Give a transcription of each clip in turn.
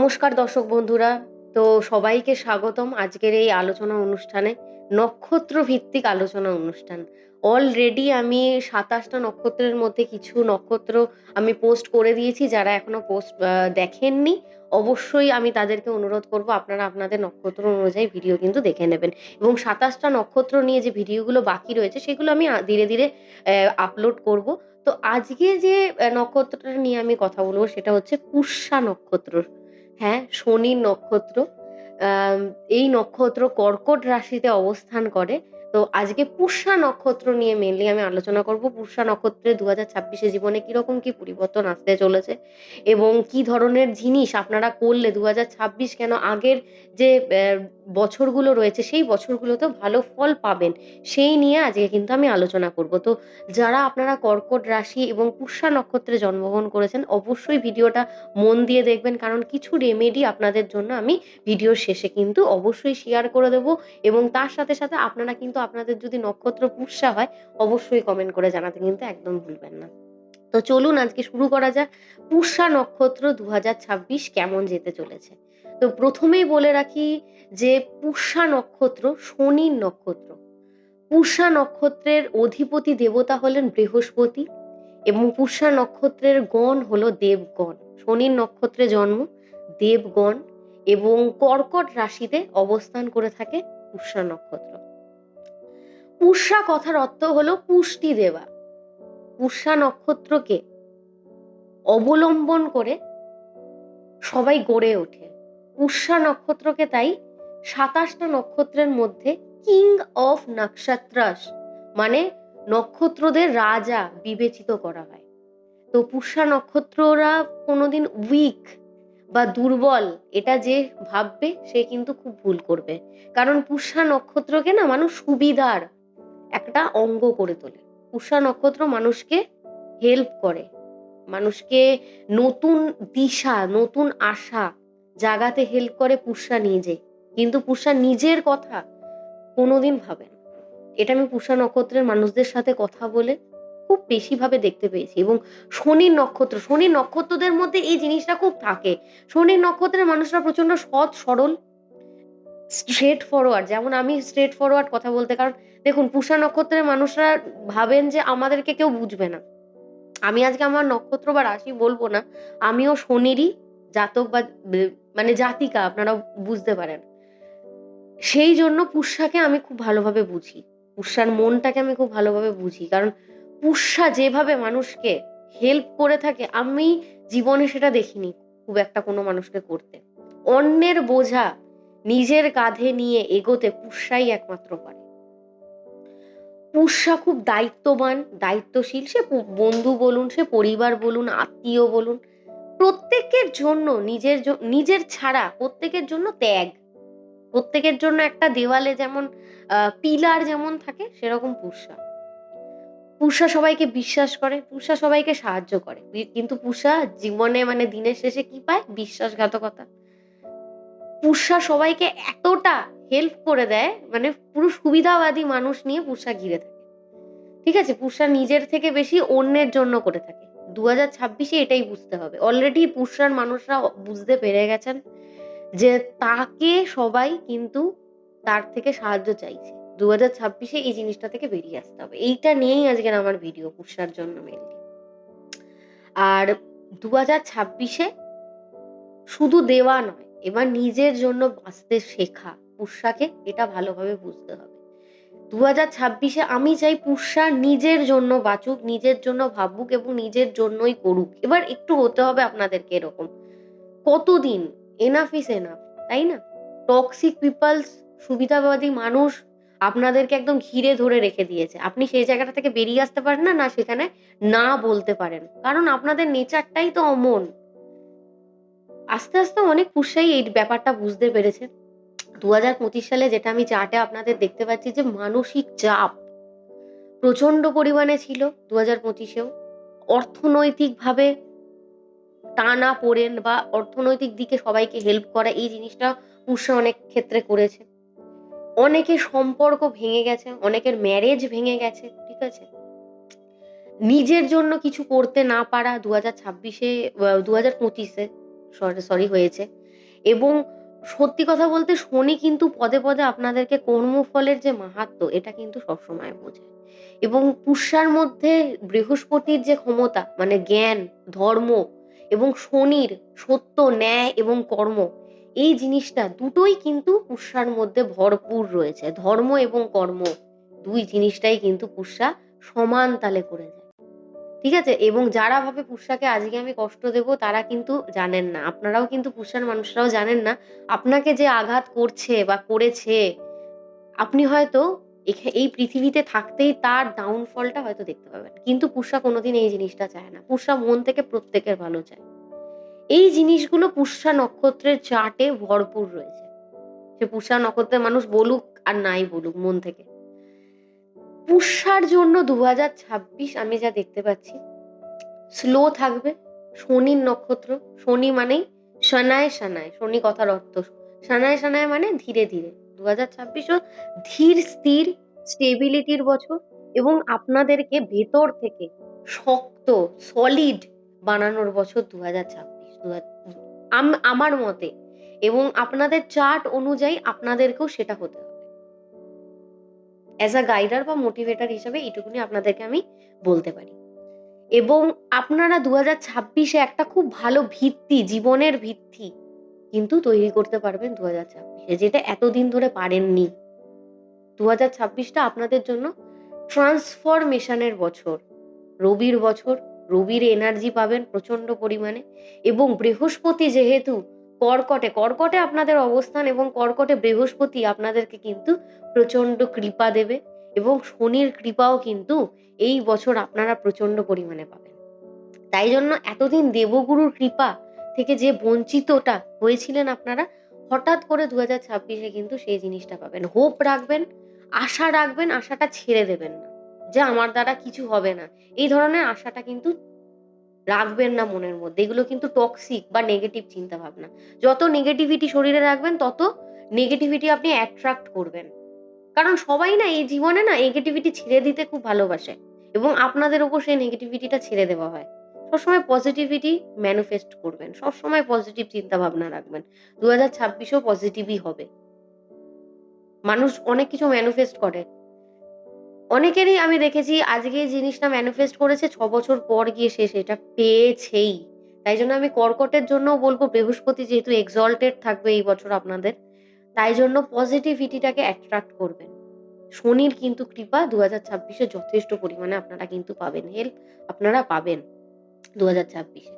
নমস্কার দর্শক বন্ধুরা। তো সবাইকে স্বাগতম আজকের এই আলোচনা অনুষ্ঠানে। নক্ষত্র ভিত্তিক আলোচনা অনুষ্ঠান। অলরেডি আমি ২৭টা নক্ষত্রের মধ্যে কিছু নক্ষত্র আমি পোস্ট করে দিয়েছি। যারা এখনো পোস্ট দেখেননি, অবশ্যই আমি তাদেরকে অনুরোধ করব আপনারা আপনাদের নক্ষত্র অনুযায়ী ভিডিও কিন্তু দেখে নেবেন। এবং ২৭টা নক্ষত্র নিয়ে যে ভিডিওগুলো বাকি রয়েছে সেগুলো আমি ধীরে ধীরে আপলোড করব। তো আজকে যে নক্ষত্রটা নিয়ে আমি কথা বলব সেটা হচ্ছে পুষ্যা নক্ষত্র। হ্যাঁ, শনির নক্ষত্র। আম এই নক্ষত্র কর্কট রাশিতে অবস্থান করে। তো আজকে পুষ্যা নক্ষত্র নিয়ে মেইনলি আমি আলোচনা করব। পুষ্যা নক্ষত্রে ২০২৬ এ জীবনে কিরকম কি পরিবর্তন আসতে চলেছে এবং কি ধরনের জিনিস আপনারা করলে ২০২৬ কেন আগের যে বছরগুলো রয়েছে সেই বছরগুলোতেও ভালো ফল পাবেন, সেই নিয়ে আজকে কিন্তু আমি আলোচনা করব। তো যারা আপনারা কর্কট রাশি এবং পুষ্যা নক্ষত্রে জন্মগ্রহণ করেছেন অবশ্যই ভিডিওটা মন দিয়ে দেখবেন, কারণ কিছু রেমেডি আপনাদের জন্য আমি ভিডিওর শেষে কিন্তু অবশ্যই শেয়ার করে দেবো এবং তার সাথে সাথে আপনারা কিন্তু আপনাদের যদি নক্ষত্র পুষ্যা হয় অবশ্যই কমেন্ট করে জানাতে কিন্তু একদম ভুলবেন না। তো চলুন আজকে শুরু করা যাক। পুষ্যা নক্ষত্র ২০২৬ কেমন যেতে চলেছে। তো প্রথমেই বলে রাখি যে পুষ্যা নক্ষত্র শনির নক্ষত্র। পুষ্যা নক্ষত্রের অধিপতি দেবতা হলেন বৃহস্পতি এবং পুষ্যা নক্ষত্রের গণ হলো দেবগণ। শনির নক্ষত্রে জন্ম, দেবগণ এবং কর্কট রাশিতে অবস্থান করে থাকে পুষ্যা নক্ষত্র। পুষ্যা কথার অর্থ হলো পুষ্টি দেওয়া। পুষ্যা নক্ষত্রকে অবলম্বন করে সবাই গড়ে ওঠে। পুষ্যা নক্ষত্রকে তাই ২৭টা নক্ষত্রের মধ্যে কিং অফ নক্ষত্রাস মানে নক্ষত্রদের রাজা বিবেচিত করা হয়। তো পুষ্যা নক্ষত্ররা কোনোদিন উইক বা দুর্বল এটা যে ভাববে সে কিন্তু খুব ভুল করবে। কারণ পুষ্যা নক্ষত্রকে না মানুষ সুবিধার একটা অঙ্গ করে তোলে। পুষ্যা নক্ষত্র মানুষকে হেল্প করে, মানুষকে নতুন দিশা, নতুন আশা জাগাতে হেল্প করে পুষ্যা নিজে। কিন্তু পুষ্যা নিজের কথা কোনোদিন ভাবে না। এটা আমি পুষ্যা নক্ষত্রের মানুষদের সাথে কথা বলে খুব বেশিভাবে দেখতে পেয়েছি। এবং শনির নক্ষত্রদের মধ্যে এই জিনিসটা খুব থাকে। শনির নক্ষত্রের মানুষরা প্রচন্ড সৎ সরল, স্ট্রেট ফরওয়ার্ড। যেমন আমি স্ট্রেট ফরওয়ার্ড কথা বলতে, কারণ দেখুন পুষ্যা নক্ষত্রের মানুষরা ভাবেন যে আমাদেরকে কেউ বুঝবে না। আমি আজকে আমার নক্ষত্র বা রাশি বলবো না। আমিও শনিরই জাতক বা মানে জাতিকা, আপনারা বুঝতে পারেন। সেই জন্য পুষ্যাকে আমি খুব ভালোভাবে বুঝি। পুষ্যার মনটাকে আমি খুব ভালোভাবে বুঝি। কারণ পুষ্যা যেভাবে মানুষকে হেল্প করে থাকে আমি জীবনে সেটা দেখিনি খুব একটা কোনো মানুষকে করতে। অন্যের বোঝা নিজের কাঁধে নিয়ে এগোতে পুষ্যাই একমাত্র পারে। পুষ্যা খুব দায়িত্ববান, দায়িত্বশীল। সে বন্ধু বলুন, সে পরিবার বলুন, আত্মীয় বলুন, প্রত্যেকের জন্য নিজের ছাড়া প্রত্যেকের জন্য ত্যাগ। প্রত্যেকের জন্য একটা দেওয়ালে যেমন পিলার যেমন থাকে সেরকম পুষ্যা। পুষ্যা সবাইকে বিশ্বাস করে, পুষ্যা সবাইকে সাহায্য করে। কিন্তু পুষ্যা জীবনে মানে দিনের শেষে কি পায়? বিশ্বাসঘাতকতা। পুষ্যা সবাইকে এতটা হেল্প করে দেয়, মানে পুরো সুবিধাবাদী মানুষ নিয়ে পুষ্যা ঘিরে থাকে। ঠিক আছে? পুষ্যা নিজের থেকে বেশি অন্যের জন্য করে থাকে। ২০২৬ এটাই বুঝতে হবে। অলরেডি পুষ্যার মানুষরা বুঝতে পেরে গেছেন যে তাকে সবাই কিন্তু তার থেকে সাহায্য চাইছে। ২০২৬ এই জিনিসটা থেকে বেরিয়ে আসতে হবে। এইটা নিয়েই আজকের আমার ভিডিও পুষ্যার জন্য মেইনলি। আর ২০২৬ শুধু দেওয়া নয়, এবার নিজের জন্য বাঁচতে শেখা পুষ্যাকে, এটা ভালোভাবে বুঝতে হবে। ২০২৬ আমি চাই পুষ্যা নিজের জন্য বাঁচুক, নিজের জন্য ভাবুক এবং নিজের জন্যই করুক। এবার একটু হতে হবে আপনাদেরকে এরকম। কতদিন? এনাফ ইজ এনাফ, তাই না? টক্সিক পিপলস, সুবিধাবাদী মানুষ আপনাদেরকে একদম ঘিরে ধরে রেখে দিয়েছে। আপনি সেই জায়গাটা থেকে বেরিয়ে আসতে পারেন না, না সেখানে না বলতে পারেন। কারণ আপনাদের নেচারটাই তো অমন। আস্তে আস্তে অনেক পুরুষরাই এই ব্যাপারটা বুঝতে পেরেছে। ২০২৫ সালে যেটা আমি চার্টে আপনাদের দেখতে পাচ্ছি যে মানসিক চাপ প্রচন্ড পরিমাণে ছিল ২০২৫-এও। অর্থনৈতিকভাবে টানাপোড়েন বা অর্থনৈতিক দিকে সবাইকে হেল্প করা এই জিনিসটা পুরুষরা অনেক ক্ষেত্রে করেছে। অনেকের সম্পর্ক ভেঙে গেছে, অনেকের ম্যারেজ ভেঙে গেছে, ঠিক আছে? নিজের জন্য কিছু করতে না পারা ২০২৬-এ ২০২৫-এ সরি হয়েছে। এবং সত্যি কথা বলতে শনি কিন্তু পদে পদে আপনাদেরকে কর্মফলের যে মাহাত্ম্য এটা কিন্তু সবসময় বোঝায়। এবং পুষ্যার মধ্যে বৃহস্পতির যে ক্ষমতা মানে জ্ঞান, ধর্ম এবং শনির সত্য, ন্যায় এবং কর্ম, এই জিনিসটা দুটোই কিন্তু পুষ্যার মধ্যে ভরপুর রয়েছে। ধর্ম এবং কর্ম দুই জিনিসটাই কিন্তু পুষ্যা সমান তালে করে যায়। ঠিক আছে? এবং যারা ভাবে পুষ্যাকে আজকে আমি কষ্ট দেব তারা কিন্তু জানেন না। আপনারাও কিন্তু পুষ্যার মানুষরাও জানেন না আপনাকে যে আঘাত করছে বা করেছে, আপনি হয়তো এই পৃথিবীতে থাকতেই তার ডাউনফলটা হয়তো দেখতে পাবেন। কিন্তু পুষ্যা কোনোদিন এই জিনিসটা চায় না। পুষ্যা মন থেকে প্রত্যেকের ভালো চায়। এই জিনিসগুলো পুষ্যা নক্ষত্রের চার্টে ভরপুর রয়েছে। সে পুষ্যা নক্ষত্রের মানুষ বলুক আর নাই বলুক মন থেকে। পুষ্যার জন্য ২০২৬ আমি যা দেখতে পাচ্ছি স্লো থাকবে। শনির নক্ষত্র, শনি মানেই শনায় শনায়, শনি কথার অর্থ শনায় শনায় মানে ধীরে ধীরে। ২০২৬ও ধীর স্থির স্টেবিলিটির বছর এবং আপনাদেরকে ভেতর থেকে শক্ত সলিড বানানোর বছর ২০২৬। আমার মতে এবং আপনাদের চার্ট অনুযায়ী আপনাদেরকেও সেটা হতে হবে। অ্যাজ আ গাইডার বা মোটিভেটর হিসেবে এইটুকুনি আপনাদেরকে আমি বলতে পারি। এবং আপনারা ২০২৬-এ একটা খুব ভালো ভিত্তি, জীবনের ভিত্তি কিন্তু তৈরি করতে পারবেন ২০২৬-এ, যেটা এতদিন ধরে পারেননি। ২০২৬টা আপনাদের জন্য ট্রান্সফরমেশনের বছর, রবির বছর। রবির এনার্জি পাবেন প্রচন্ড পরিমাণে এবং বৃহস্পতি যেহেতু কর্কটে আপনাদের অবস্থান এবং কর্কটে বৃহস্পতি আপনাদেরকে কিন্তু প্রচন্ড কৃপা দেবে এবং শনির কৃপাও কিন্তু এই বছর আপনারা প্রচন্ড পরিমাণে পাবেন। তাই জন্য এতদিন দেবগুরুর কৃপা থেকে যে বঞ্চিতটা হয়েছিলেন আপনারা, হঠাৎ করে ২০২৬-এ কিন্তু সেই জিনিসটা পাবেন। হোপ রাখবেন, আশা রাখবেন, আশাটা ছেড়ে দেবেন না যে আমার দ্বারা কিছু হবে না। এই ধরনের আশাটা কিন্তু রাখবেন না মনের মধ্যে। এগুলো কিন্তু টক্সিক বা নেগেটিভ চিন্তা ভাবনা। যত নেগেটিভিটি শরীরে রাখবেন তত নেগেটিভিটি আপনি অ্যাট্রাক্ট করবেন। কারণ সবাই না এই জীবনে না নেগেটিভিটি ছেড়ে দিতে খুব ভালোবাসে এবং আপনাদের উপর সেই নেগেটিভিটিটা ছেড়ে দেওয়া হয়। সবসময় পজিটিভিটি ম্যানিফেস্ট করবেন, সবসময় পজিটিভ চিন্তা ভাবনা রাখবেন। ২০২৬ও পজিটিভই হবে। মানুষ অনেক কিছু ম্যানিফেস্ট করে। অনেকেরই আমি দেখেছি আজকে এই জিনিসটা ম্যানিফেস্ট করেছে ৬ বছর পর গিয়ে সে সেটা পেয়েছেই। তাই জন্য আমি কর্কটের জন্যও বলব বৃহস্পতি যেহেতু এক্সল্টেড থাকবে এই বছর আপনাদের, তাই জন্য পজিটিভিটিটাকে অ্যাট্রাক্ট করবেন। শনির কিন্তু কৃপা ২০২৬-এ যথেষ্ট পরিমাণে আপনারা কিন্তু পাবেন। হেল্প আপনারা পাবেন ২০২৬-এ।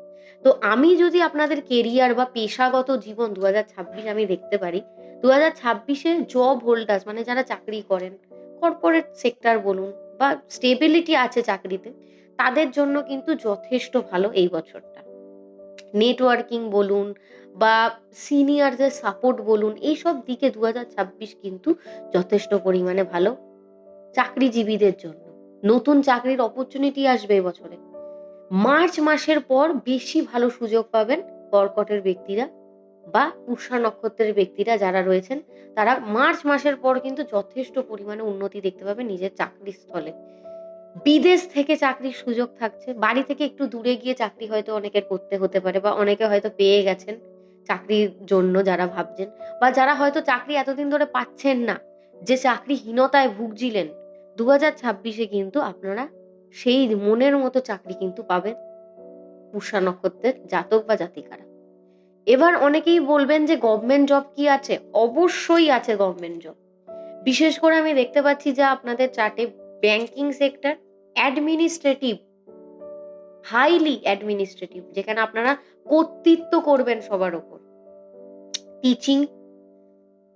তো আমি যদি আপনাদের কেরিয়ার বা পেশাগত জীবন ২০২৬ আমি দেখতে পারি, ২০২৬-এ জব হোল্ডার্স মানে যারা চাকরি করেন, কর্পোরেট সেক্টর বলুন বা স্টেবিলিটি আছে চাকরিতে, তাদের জন্য কিন্তু যথেষ্ট ভালো এই বছরটা। নেটওয়ার্কিং বলুন বা সিনিয়রদের সাপোর্ট বলুন, এইসব দিকে ২০২৬ কিন্তু যথেষ্ট পরিমাণে ভালো চাকরিজীবীদের জন্য। নতুন চাকরির অপরচুনিটি আসবে এবছরে। মার্চ মাসের পর বেশি ভালো সুযোগ পাবেন কর্কটের ব্যক্তিরা বা পুষ্যা নক্ষত্রের ব্যক্তিরা যারা রয়েছেন, তারা মার্চ মাসের পর কিন্তু যথেষ্ট পরিমাণে উন্নতি দেখতে পাবেন নিজের চাকরির স্থলে। বিদেশ থেকে চাকরির সুযোগ থাকছে। বাড়ি থেকে একটু দূরে গিয়ে চাকরি হয়তো অনেকের করতে হতে পারে বা অনেকে হয়তো পেয়ে গেছেন চাকরির জন্য যারা ভাবছেন বা যারা হয়তো চাকরি এতদিন ধরে পাচ্ছেন না, যে চাকরিহীনতায় ভুগছিলেন, ২০২৬-এ কিন্তু আপনারা সেই মনের মতো চাকরি কিন্তু পাবেন পুষ্যা নক্ষত্রের জাতক বা জাতিকারা। এবার অনেকেই বলবেন যে গভর্নমেন্ট জব কি আছে? অবশ্যই আছে গভর্নমেন্ট জব। বিশেষ করে আমি দেখতে পাচ্ছি যে আপনাদের চার্টে banking sector, administrative, highly administrative যেখানে আপনারা কর্তৃত্ব করবেন সবার উপর। টিচিং,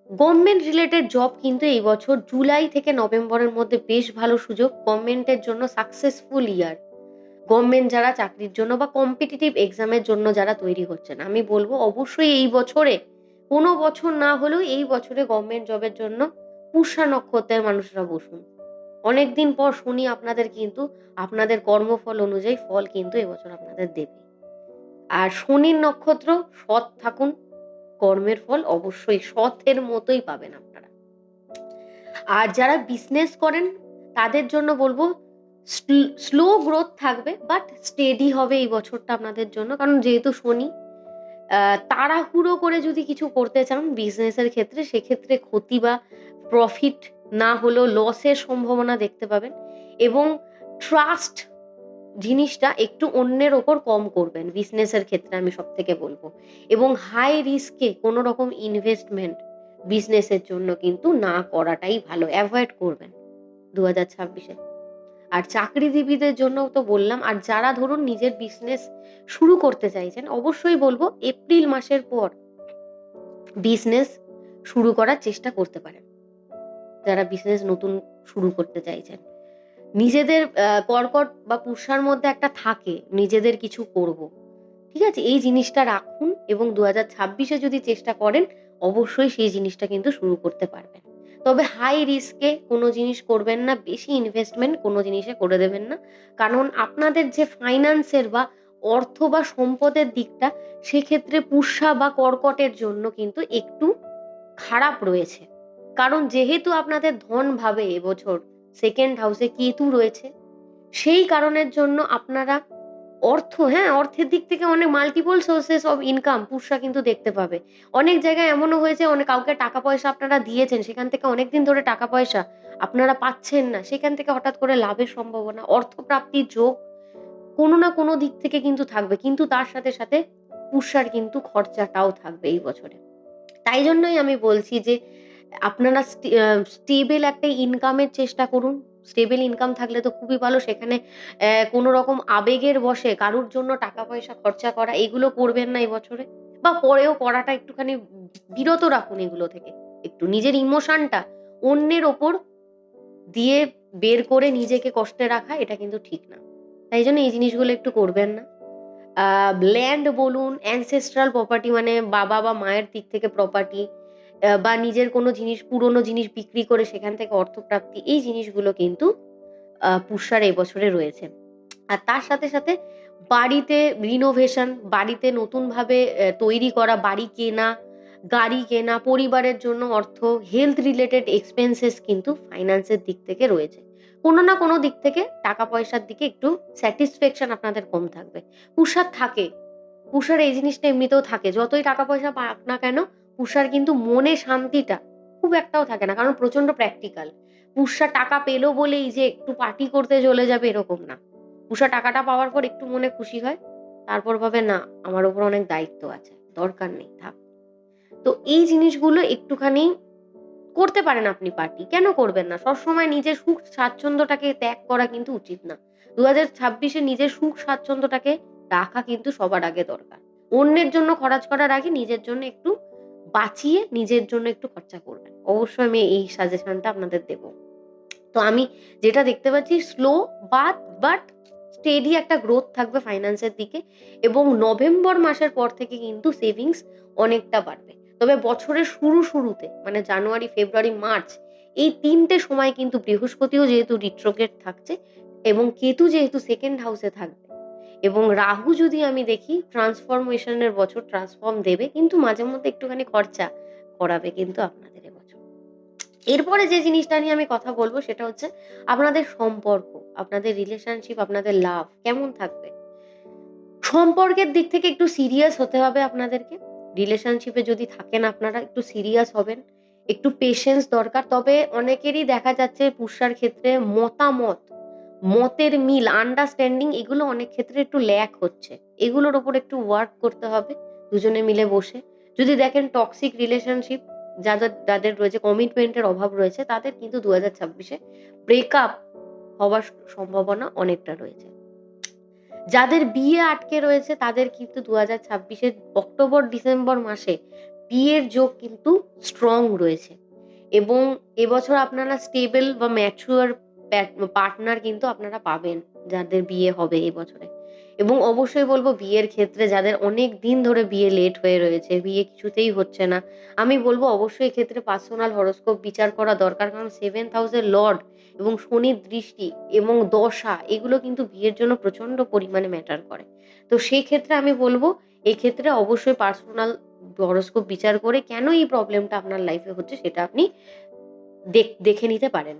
গভর্নমেন্ট রিলেটেড জব কিন্তু এই বছর জুলাই থেকে নভেম্বরের মধ্যে বেশ ভালো সুযোগ। গভর্নমেন্টের জন্য সাকসেসফুল ইয়ার। গভর্নমেন্ট যারা চাকরির জন্য বা কম্পিটিটিভ এক্সামের জন্য যারা তৈরি হচ্ছেন, আমি বলবো অবশ্যই এই বছরে, কোনো বছর না হলেও এই বছরে গভর্নমেন্ট জবের জন্য পুষ্যা নক্ষত্রের মানুষরা বসুন। অনেকদিন পর শনি আপনাদের কিন্তু আপনাদের কর্মফল অনুযায়ী ফল কিন্তু এবছর আপনাদের দেবে। আর শনির নক্ষত্র, সৎ থাকুন, কর্মের ফল অবশ্যই সৎের মতোই পাবেন আপনারা। আর যারা বিজনেস করেন তাদের জন্য বলবো স্লো গ্রোথ থাকবে বাট স্টেডি হবে এই বছরটা আপনাদের জন্য। কারণ যেহেতু শনি তাড়াহুড়ো করে যদি কিছু করতে চান বিজনেসের ক্ষেত্রে, সেক্ষেত্রে ক্ষতি বা প্রফিট না হলেও লসের সম্ভাবনা দেখতে পাবেন। এবং ট্রাস্ট জিনিসটা একটু অন্যের ওপর কম করবেন বিজনেসের ক্ষেত্রে, আমি সবথেকে বলব। এবং হাই রিস্কে কোনো রকম ইনভেস্টমেন্ট বিজনেসের জন্য কিন্তু না করাটাই ভালো, অ্যাভয়েড করবেন 2026-এ। আর চাকরিজীবীদের জন্যও তো বললাম। আর যারা ধরুন নিজের বিজনেস শুরু করতে চাইছেন, অবশ্যই বলব এপ্রিল মাসের পর বিজনেস শুরু করার চেষ্টা করতে পারেন, যারা বিজনেস নতুন শুরু করতে চাইছেন। নিজেদের কর্কট বা পুষ্যার মধ্যে একটা থাকে নিজেদের কিছু করব, ঠিক আছে? এই জিনিসটা রাখুন এবং 2026-এ যদি চেষ্টা করেন, অবশ্যই সেই জিনিসটা কিন্তু শুরু করতে পারবেন। তবে হাই রিস্কে কোনো জিনিস করবেন না, বেশি ইনভেস্টমেন্ট কোনো জিনিসে করে দেবেন না। কারণ আপনাদের যে ফাইন্যান্সের বা অর্থ বা সম্পদের দিকটা, সেক্ষেত্রে পুষ্যা বা কর্কটের জন্য কিন্তু একটু খারাপ রয়েছে। কারণ যেহেতু আপনাদের ধন ভাবে এবছর সেকেন্ড হাউসে কেতু রয়েছে, সেই কারণের জন্য আপনারা অর্থের দিক থেকে অনেক মাল্টিপল সোর্সেস অফ ইনকাম পুরুষরা কিন্তু দেখতে পাবে। অনেক জায়গায় এমনও হয়েছে, অনেক কাউকে টাকা পয়সা আপনারা দিয়েছেন, সেখান থেকে অনেকদিন ধরে টাকা পয়সা আপনারা পাচ্ছেন না। সেখান থেকে হঠাৎ করে লাভের সম্ভাবনা, অর্থপ্রাপ্তির যোগ কোনো না কোনো দিক থেকে কিন্তু থাকবে। কিন্তু তার সাথে, সাথে পুরুষার কিন্তু খরচাটাও থাকবে এই বছরে। তাই জন্যই আমি বলছি যে আপনারা স্টেবল একটা ইনকামের চেষ্টা করুন। স্টেবল ইনকাম থাকলে তো খুবই ভালো। সেখানে কোনো রকম আবেগের বশে কারুর জন্য টাকা পয়সা খরচা করা এগুলো করবেন না এই বছরে। বা পরেও করাটা একটুখানি বিরত রাখুন এগুলো থেকে। একটু নিজের ইমোশনটা অন্যের ওপর দিয়ে বের করে নিজেকে কষ্টে রাখা, এটা কিন্তু ঠিক না। তাই জন্য এই জিনিসগুলো একটু করবেন না। ল্যান্ড বলুন, অ্যানসেস্ট্রাল প্রপার্টি মানে বাবা বা মায়ের দিক থেকে প্রপার্টি, বা নিজের কোনো জিনিস, পুরনো জিনিস বিক্রি করে সেখান থেকে অর্থপ্রাপ্তি, এই জিনিসগুলো কিন্তু পুষ্যার এই বছরে রয়েছে। আর তার সাথে, সাথে বাড়িতে রিনোভেশন, বাড়িতে নতুনভাবে তৈরি করা, বাড়ি কেনা, গাড়ি কেনা, পরিবারের জন্য অর্থ, হেলথ রিলেটেড এক্সপেন্সেস কিন্তু ফাইন্যান্সের দিক থেকে রয়েছে। কোনো না কোনো দিক থেকে টাকা পয়সার দিকে একটু স্যাটিসফ্যাকশন আপনাদের কম থাকবে। পুষার থাকে। পুষার এই জিনিসটা এমনিতেও থাকে। যতই টাকা পয়সা পাক না কেন, পুষার কিন্তু মনে শান্তিটা খুব একটাও থাকে না। কারণ প্রচন্ড প্র্যাকটিক্যাল। পুষা টাকা পেলো বলেই যে একটু পার্টি করতে চলে যাবে এরকম না। পুষা টাকাটা পাওয়ার পর একটু মনে খুশি হয়। তারপর ভাবে না, আমার উপর অনেক দায়িত্ব আছে। দরকার নেই, থাক। তো এই জিনিসগুলো একটুখানি করতে পারেন আপনি পার্টি। কেন করবেন না? সবসময় নিজের সুখ স্বাচ্ছন্দ্যটাকে ত্যাগ করা কিন্তু উচিত না। 2026-এ নিজের সুখ স্বাচ্ছন্দ্যটাকে রাখা কিন্তু সবার আগে দরকার। অন্যের জন্য খরচ করার আগে নিজের জন্য একটু বাঁচিয়ে নিজের জন্য একটু খরচা করবেন। অবশ্যই আমি এই সাজেশনটা আপনাদের দেব। তো আমি যেটা দেখতে পাচ্ছি স্লো বাট স্টেডি একটা গ্রোথ থাকবে ফাইন্যান্সের দিকে। এবং নভেম্বর মাসের পর থেকে কিন্তু সেভিংস অনেকটা বাড়বে। তবে বছরের শুরুতে মানে জানুয়ারি, ফেব্রুয়ারি, মার্চ, এই ৩ টে সময় কিন্তু বৃহস্পতিও যেহেতু রিট্রোগ্রেড থাকছে এবং কেতু যেহেতু সেকেন্ড হাউসে থাকবে এবং রাহু যদি আমি দেখি ট্রান্সফরমেশন এর বছর, ট্রান্সফর্ম দেবে, কিন্তু মাঝে মধ্যে একটুখানি খরচা করাবে কিন্তু আপনাদের এবছর। এরপরে যে জিনিসটা নিয়ে আমি কথা বলবো সেটা হচ্ছে আপনাদের সম্পর্ক, আপনাদের রিলেশনশিপ, আপনাদের লাভ কেমন থাকবে। সম্পর্কের দিক থেকে একটু সিরিয়াস হতে হবে আপনাদেরকে। রিলেশনশিপে যদি থাকেন আপনারা, একটু সিরিয়াস হবেন, একটু পেশেন্স দরকার। তবে অনেকেরই দেখা যাচ্ছে পুরুষার ক্ষেত্রে মতের মিল, আন্ডারস্ট্যান্ডিং, এগুলো অনেক ক্ষেত্রে একটু ল্যাক হচ্ছে। এগুলোর ওপর একটু ওয়ার্ক করতে হবে দুজনে মিলে বসে। যদি দেখেন টক্সিক রিলেশনশিপ যাদের রয়েছে, কমিটমেন্টের অভাব রয়েছে, তাদের কিন্তু 2026-এ ব্রেকআপ হওয়ার সম্ভাবনা অনেকটা রয়েছে। যাদের বিয়ে আটকে রয়েছে তাদের কিন্তু 2026-এর অক্টোবর ডিসেম্বর মাসে বিয়ের যোগ কিন্তু স্ট্রং রয়েছে। এবং এবছর আপনারা স্টেবল বা ম্যাচিউর পার্টনার কিন্তু আপনারা পাবেন যাদের বিয়ে হবে এবছরে। এবং অবশ্যই বলবো বিয়ের ক্ষেত্রে যাদের অনেক দিন ধরে বিয়ে লেট হয়ে রয়েছে, বিয়ে কিছুতেই হচ্ছে না, আমি বলবো অবশ্যই এক্ষেত্রে পার্সোনাল হরোস্কোপ বিচার করা দরকার। কারণ 7th হাউসের লর্ড এবং শনির দৃষ্টি এবং দশা, এগুলো কিন্তু বিয়ের জন্য প্রচন্ড পরিমাণে ম্যাটার করে। তো সেই ক্ষেত্রে আমি বলবো এক্ষেত্রে অবশ্যই পার্সোনাল হরোস্কোপ বিচার করে কেন এই প্রবলেমটা আপনার লাইফে হচ্ছে সেটা আপনি দেখে নিতে পারেন।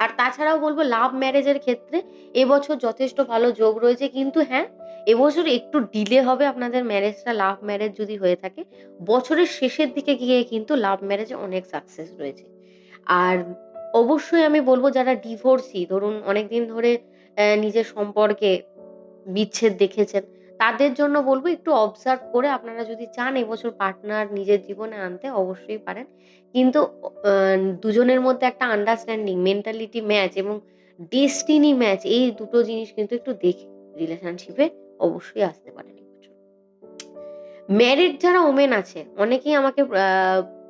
আর তাছাড়াও বলবো লাভ ম্যারেজের ক্ষেত্রে এবছর যথেষ্ট ভালো যোগ রয়েছে। কিন্তু হ্যাঁ, এবছর একটু ডিলে হবে আপনাদের ম্যারেজটা, লাভ ম্যারেজ যদি হয়ে থাকে। বছরের শেষের দিকে গিয়ে কিন্তু লাভ ম্যারেজে অনেক সাকসেস রয়েছে। আর অবশ্যই আমি বলব যারা ডিভোর্সি, ধরুন অনেকদিন ধরে নিজের সম্পর্কে বিচ্ছেদ দেখেছেন, তাদের জন্য বলব একটু অবজার্ভ করে আপনারা যদি চান এবছর পার্টনার নিজের জীবনে আনতে অবশ্যই পারেন। কিন্তু আ দুজনের মধ্যে একটা আন্ডারস্ট্যান্ডিং, মেন্টালিটি ম্যাচ এবং ডেস্টিনি ম্যাচ, এই দুটো জিনিস কিন্তু একটু দেখে রিলেশনশিপে অবশ্যই আসতে পারেন এবছর। ম্যারিড যারা ওমেন আছে, অনেকেই আমাকে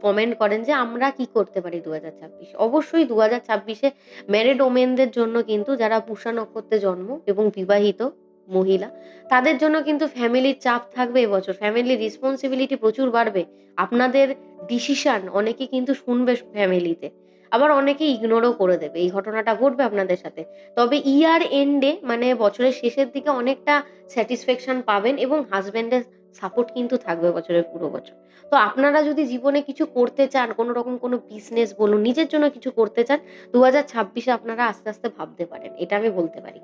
কমেন্ট করেন যে আমরা কি করতে পারি ২০২৬? অবশ্যই ২০২৬ এ ম্যারিড ওমেনদের জন্য কিন্তু, যারা পুষা নক্ষত্রে জন্ম এবং বিবাহিত মহিলা, তাদের জন্য কিন্তু ফ্যামিলির চাপ থাকবে এবছর। ফ্যামিলির রেসপনসিবিলিটি প্রচুর বাড়বে। আপনাদের ডিসিশন অনেকে কিন্তু শুনবে ফ্যামিলিতে। আবার অনেকে ইগনোরও করে দেবে। এই ঘটনাটা ঘটবে আপনাদের সাথে। তবে ইয়ার এন্ডে, মানে বছরের শেষের দিকে অনেকটা স্যাটিসফ্যাকশন পাবেন এবং হাসব্যান্ডের সাপোর্ট কিন্তু থাকবে বছরের পুরো বছর। তো আপনারা যদি জীবনে কিছু করতে চান, কোন রকম কোন বিজনেস বলুন, নিজের জন্য কিছু করতে চান, ২০২৬ এ আপনারা আস্তে, আস্তে ভাবতে পারেন। এটা আমি বলতে পারি।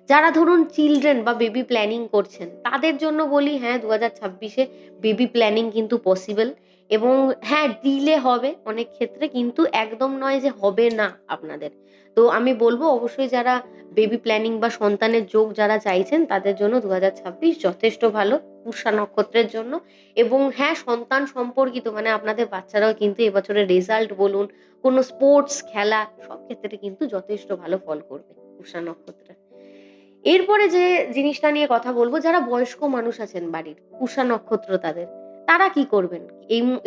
যারা ধরুন চিলড্রেন বা বেবি প্ল্যানিং করছেন, তাদের জন্য বলি হ্যাঁ, ২০২৬ এ বেবি প্ল্যানিং কিন্তু পসিবল এবং হ্যাঁ, ডিলে হবে অনেক ক্ষেত্রে, কিন্তু একদম নয় যে হবে না আপনাদের। তো আমি বলব অবশ্যই যারা বেবি প্ল্যানিং বা সন্তানের যোগ যারা চাইছেন, তাদের জন্য ২০২৬ যথেষ্ট ভালো পুষ্যা নক্ষত্রের জন্য। এবং হ্যাঁ, সন্তান সম্পর্কিত, মানে আপনাদের বাচ্চারাও কিন্তু এবছরের রেজাল্ট বলুন, কোনো স্পোর্টস খেলা, সব ক্ষেত্রে কিন্তু যথেষ্ট ভালো ফল করবে পুষ্যা নক্ষত্রে। এরপরে যে জিনিসটা নিয়ে কথা বলব, যারা বয়স্ক মানুষ আছেন বাড়ির, পুষা নক্ষত্র তাদের, তারা কি করবেন?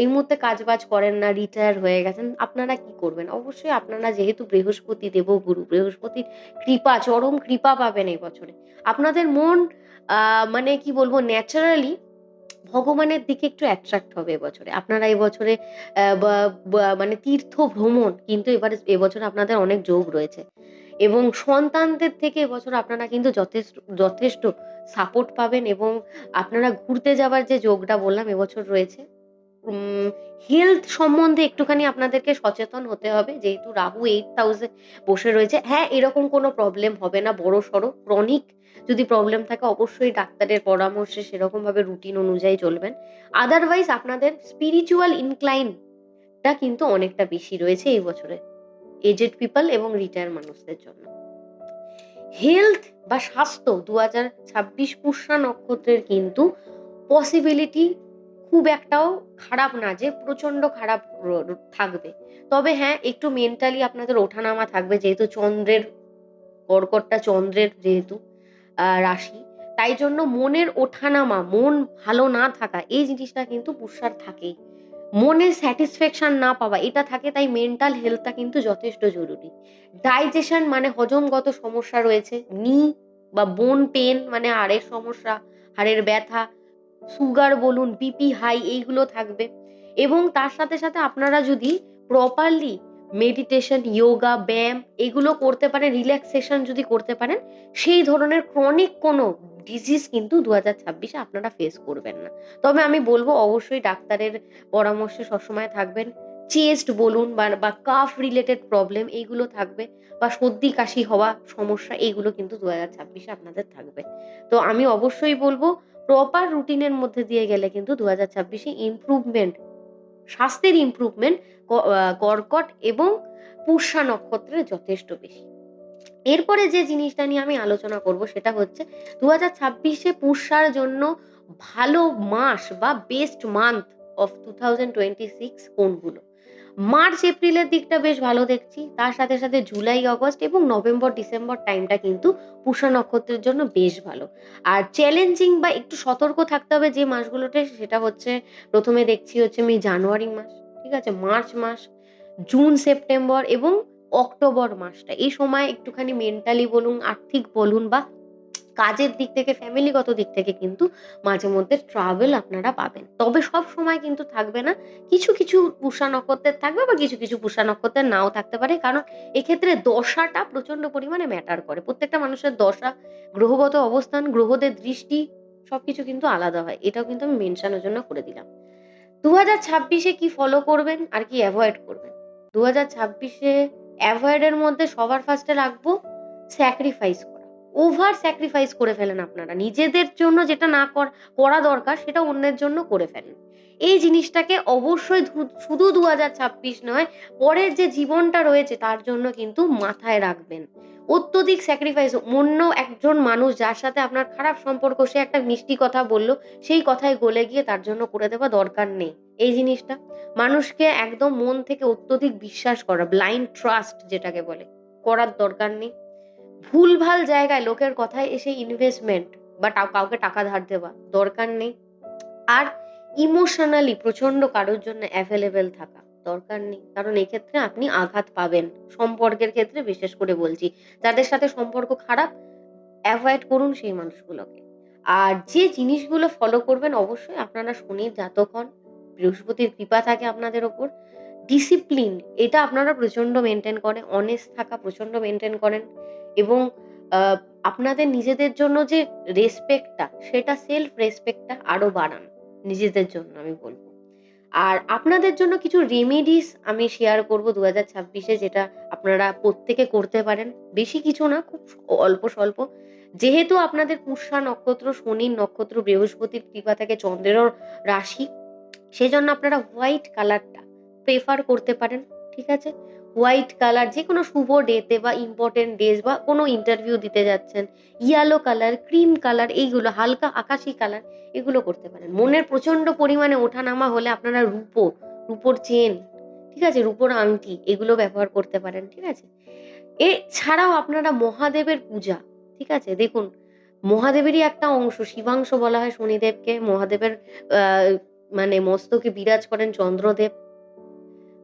এই মুহূর্তে কাজ-বাজ করেন না, রিটায়ার হয়ে গেছেন, আপনারা কি করবেন? অবশ্যই আপনারা, যেহেতু বৃহস্পতি দেবগুরু, বৃহস্পতির কৃপা, চরম কৃপা পাবেন এই বছরে। আপনাদের মন আ মানে কি বলবো, ন্যাচারালি ভগবানের দিকে একটু অ্যাট্রাক্ট হবে এবছরে। আপনারা এবছরে বা বা মানে তীর্থ ভ্রমণ কিন্তু এবছর আপনাদের অনেক যোগ রয়েছে। এবং সন্তানদের থেকে এবছর আপনারা কিন্তু যথেষ্ট সাপোর্ট পাবেন এবং আপনারা ঘুরতে যাবার যে যোগটা বললাম এবছর রয়েছে। উম হেলথ সম্বন্ধে একটুখানি আপনাদেরকে সচেতন হতে হবে। যেহেতু রাহু 8th হাউসে বসে রয়েছে। হ্যাঁ, এরকম কোনো প্রবলেম হবে না বড়সড়। ক্রনিক যদি প্রবলেম থাকে অবশ্যই ডাক্তারের পরামর্শে সেরকমভাবে রুটিন অনুযায়ী চলবেন। আদারওয়াইজ আপনাদের স্পিরিচুয়াল ইনক্লাইন টা কিন্তু অনেকটা বেশি রয়েছে এই বছরে। এজেড পিপল এবং রিটায়ার মানুষদের জন্য। হেলথ বা স্বাস্থ্য ২০২৬ পুষ্যা নক্ষত্রের কিন্তু পসিবিলিটি খুব একটাও খারাপ না যে প্রচন্ড খারাপ থাকবে। তবে হ্যাঁ, একটু মেন্টালি আপনাদের ওঠানামা থাকবে, যেহেতু চন্দ্রের, কর্কটটা চন্দ্রের যেহেতু রাশি, তাই জন্য মনের ওঠানামা, মন ভালো না থাকা, এই জিনিসটা কিন্তু পুষ্যার থাকেই। মনে স্যাটিসফ্যাকশন না পাওয়া, এটা থাকে, তাই মেন্টাল হেলথটা কিন্তু যথেষ্ট জরুরি। ডাইজেশন মানে হজমগত সমস্যা রয়েছে, নি বা বোন পেইন মানে হাড়ের সমস্যা, হাড়ের ব্যথা, সুগার বলুন, বিপি হাই, এইগুলো থাকবে। এবং তার সাথে, সাথে আপনারা যদি প্রপারলি মেডিটেশন, ইয়োগা, ব্যায়াম এগুলো করতে পারেন, রিল্যাক্সেশন যদি করতে পারেন, সেই ধরনের ক্রনিক কোনো ডিজিজ কিন্তু ২০২৬ এ আপনারা ফেস করবেন না। তবে আমি বলব অবশ্যই ডাক্তারের পরামর্শে সবসময় থাকবেন। চেস্ট বলুন বা কাফ রিলেটেড প্রবলেম এইগুলো থাকবে, বা সর্দি কাশি হওয়া সমস্যা, এইগুলো কিন্তু ২০২৬ এ আপনাদের থাকবে। তো আমি অবশ্যই বলব প্রপার রুটিনের মধ্যে দিয়ে গেলে কিন্তু ২০২৬ এ ইমপ্রুভমেন্ট, স্বাস্থ্যের ইমপ্রুভমেন্ট কর্কট এবং পুষ্যা নক্ষত্রে যথেষ্ট বেশি। এরপরে যে জিনিসটা নিয়ে আমি আলোচনা করব সেটা হচ্ছে ২০২৬ এ পুষ্যার জন্য ভালো মাস বা বেস্ট মান্থ অফ 2026 কোনগুলো? মার্চ এপ্রিলের দিকটা বেশ ভালো দেখছি। তার সাথে, সাথে জুলাই, অগস্ট এবং নভেম্বর, ডিসেম্বর টাইমটা কিন্তু পুষ্যা নক্ষত্রের জন্য বেশ ভালো। আর চ্যালেঞ্জিং বা একটু সতর্ক থাকতে হবে যে মাসগুলোতে, সেটা হচ্ছে ১ম এ দেখছি হচ্ছে জানুয়ারি মাস, ঠিক আছে? মার্চ মাস, জুন, সেপ্টেম্বর এবং অক্টোবর মাসটা। এই সময় একটুখানি মেন্টালি বলুন, আর্থিক বলুন বা কাজের দিক থেকে, ফ্যামিলিগত দিক থেকে কিন্তু মাঝে মধ্যে ট্রাভেল আপনারা পাবেন। তবে সবসময় কিন্তু থাকবে না। কিছু, কিছু পুষ্যা নক্ষত্রের থাকবে বা কিছু, কিছু পুষ্যা নক্ষত্রের নাও থাকতে পারে। কারণ এক্ষেত্রে দশাটা প্রচন্ড পরিমাণে ম্যাটার করে। প্রত্যেকটা মানুষের দশা, গ্রহগত অবস্থান, গ্রহদের দৃষ্টি সবকিছু কিন্তু আলাদা হয়। এটাও কিন্তু আমি মেনশন এর জন্য করে দিলাম। ২০২৬ এ কি ফলো করবেন আর কি এভয়েড করবেন? ২০২৬ এ এভয়েড এর মধ্যে সবার ফার্স্ট এ রাখবো স্যাক্রিফাইস করা। ওভার স্যাক্রিফাইস করে ফেলেন আপনারা। নিজেদের জন্য যেটা না করা দরকার সেটা অন্যের জন্য করে ফেলেন। এই জিনিসটাকে অবশ্যই শুধু ২০২৬ নয়, পরের যে জীবনটা রয়েছে তার জন্য কিন্তু মাথায় রাখবেন। অত্যধিক স্যাক্রিফাইস অন্য একজন মানুষ যার সাথে আপনার খারাপ সম্পর্ক, সে একটা মিষ্টি কথা বলল, সেই কথায় গলে গিয়ে তার জন্য করে দেওয়া দরকার নেই। এই জিনিসটা মানুষকে একদম মন থেকে অত্যধিক বিশ্বাস করা, ব্লাইন্ড ট্রাস্ট যেটাকে বলে, করার দরকার নেই। ভুলভাল জায়গায় লোকের কথায় এসে ইনভেস্টমেন্ট বা কাউকে টাকা ধার দেওয়া দরকার নেই। আর ইমোশনালি প্রচন্ড কারোর জন্য অ্যাভেলেবেল থাকা দরকার নেই। কারণ এক্ষেত্রে আপনি আঘাত পাবেন। সম্পর্কের ক্ষেত্রে বিশেষ করে বলছি। যাদের সাথে সম্পর্ক খারাপ, এভয়েড করুন সেই মানুষগুলোকে। আর যে জিনিসগুলো ফলো করবেন, অবশ্যই আপনারা শনির জাতক হন, বৃহস্পতির কৃপা থাকে আপনাদের ওপর। ডিসিপ্লিন এটা আপনারা প্রচন্ড মেনটেন করেন, অনেস্ট থাকা প্রচন্ড মেনটেন করেন এবং আপনাদের নিজেদের জন্য যে রেসপেক্টটা, সেটা সেলফ রেসপেক্টটা আরো বাড়ান নিজেদের জন্য আমি বলব। আর আপনাদের জন্য কিছু রেমেডিস আমি শেয়ার করব ২০২৬ যেটা আপনারা প্রত্যেকে করতে পারেন। বেশি কিছু না, খুব অল্প স্বল্প। যেহেতু আপনাদের পুষ্যা নক্ষত্র, শনির নক্ষত্র, বৃহস্পতির কৃপা থাকে, চন্দ্রেরও রাশি, সেজন্য আপনারা হোয়াইট কালারটা প্রেফার করতে পারেন। ঠিক আছে? হোয়াইট কালার যেকোনো শুভ ডেতে বা ইম্পর্টেন্ট ডেজ বা কোনো ইন্টারভিউ দিতে যাচ্ছেন, ইয়েলো কালার, ক্রিম কালার, এইগুলো হালকা আকাশি কালার, এগুলো করতে পারেন। মনের প্রচন্ড পরিমাণে ওঠানামা হলে আপনারা রূপোর চেন, ঠিক আছে, রূপোর আংটি, এগুলো ব্যবহার করতে পারেন। ঠিক আছে? এছাড়াও আপনারা মহাদেবের পূজা, ঠিক আছে, দেখুন মহাদেবেরই একটা অংশ, শিবাংশ বলা হয় শনিদেবকে। মহাদেবের আহ মানে মস্তকে বিরাজ করেন চন্দ্রদেব।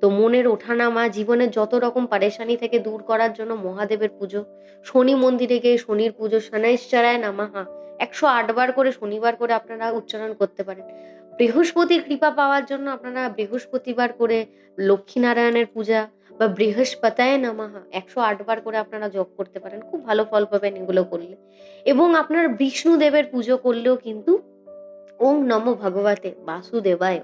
তো মনের ওঠানামা, জীবনের যত রকম পারেশানি থেকে দূর করার জন্য মহাদেবের পুজো, শনি মন্দিরে গিয়ে শনির পুজো, শনৈশ্চরায় নমঃ ১০৮ বার করে শনিবার করে আপনারা উচ্চারণ করতে পারেন। বৃহস্পতির কৃপা পাওয়ার জন্য আপনারা বৃহস্পতিবার করে লক্ষ্মীনারায়ণের পূজা বা বৃহস্পতায় নমঃ ১০৮ বার করে আপনারা জপ করতে পারেন। খুব ভালো ফল পাবেন এগুলো করলে। এবং আপনার বিষ্ণুদেবের পুজো করলেও কিন্তু ওং নমো ভগবতে বাসুদেবায়,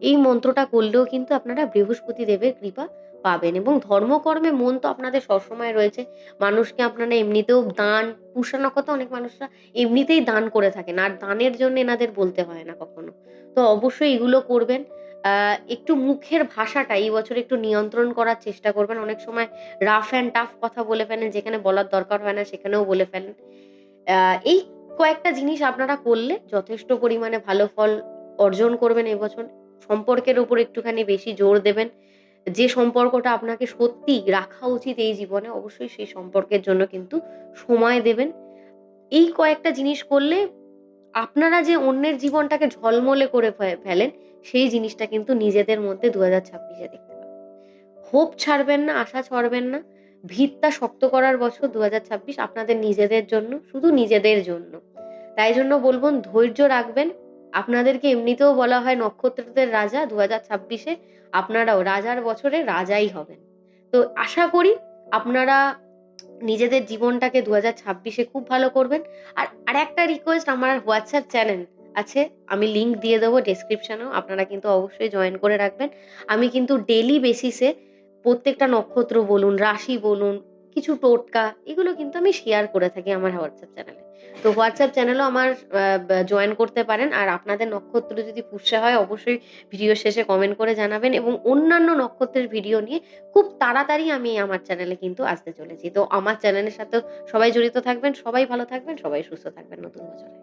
এই মন্ত্রটা করলেও কিন্তু আপনারা বৃহস্পতি দেবের কৃপা পাবেন। এবং ধর্মকর্মে মন তো আপনাদের সবসময় রয়েছে। মানুষকে আপনারা এমনিতেও দান, পুষ্যা নক্ষত্রে অনেক মানুষরা এমনিতেই দান করে থাকেন, আর দানের জন্য এনাদের বলতে হয় না কখনো। তো অবশ্যই এগুলো করবেন। একটু মুখের ভাষাটা এই বছর একটু নিয়ন্ত্রণ করার চেষ্টা করবেন। অনেক সময় রাফ অ্যান্ড টাফ কথা বলে ফেলেন, যেখানে বলার দরকার হয় না সেখানেও বলে ফেলেন। এই কয়েকটা জিনিস আপনারা করলে যথেষ্ট পরিমাণে ভালো ফল অর্জন করবেন এবছর। সম্পর্কের উপর একটুখানি বেশি জোর দেবেন। যে সম্পর্কটা আপনাকে সত্যিই রাখা উচিত এই জীবনে, অবশ্যই সেই সম্পর্কের জন্য কিন্তু সময় দেবেন। এই কয়েকটা জিনিস করলে আপনারা যে অন্যের জীবনটাকে ঝলমলে করে ফেলেন, সেই জিনিসটা কিন্তু নিজেদের মধ্যে ২০২৬ এ দেখতে পাবেন। হোপ ছাড়বেন না, আশা ছাড়বেন না। ভিতটা শক্ত করার বছর ২০২৬ আপনাদের নিজেদের জন্য, শুধু নিজেদের জন্য। তাই জন্য বলব ধৈর্য রাখবেন। আপনাদেরকে এমনিতেও বলা হয় নক্ষত্রদের রাজা। ২০২৬ আপনারাও রাজার বছরে রাজাই হবেন। তো আশা করি আপনারা নিজেদের জীবনটাকে ২০২৬ খুব ভালো করবেন। আর আরেকটা রিকোয়েস্ট, আমার হোয়াটসঅ্যাপ চ্যানেল আছে। আমি লিংক দিয়ে দেবো ডেসক্রিপশনেও। আপনারা কিন্তু অবশ্যই জয়েন করে রাখবেন। আমি কিন্তু ডেইলি বেসিসে প্রত্যেকটা নক্ষত্র বলুন, রাশি বলুন, কিছু টোটকা, এগুলো কিন্তু আমি শেয়ার করে থাকি আমার হোয়াটসঅ্যাপ চ্যানেলে। তো হোয়াটসঅ্যাপ চ্যানেলও আমার জয়েন করতে পারেন। আর আপনাদের নক্ষত্র যদি পুষ্যা হয়, অবশ্যই ভিডিও শেষে কমেন্ট করে জানাবেন। এবং অন্যান্য নক্ষত্রের ভিডিও নিয়ে খুব তাড়াতাড়ি আমি আমার চ্যানেলে কিন্তু আসতে চলেছি। তো আমার চ্যানেলের সাথেও সবাই জড়িত থাকবেন, সবাই ভালো থাকবেন, সবাই সুস্থ থাকবেন নতুন বছরে।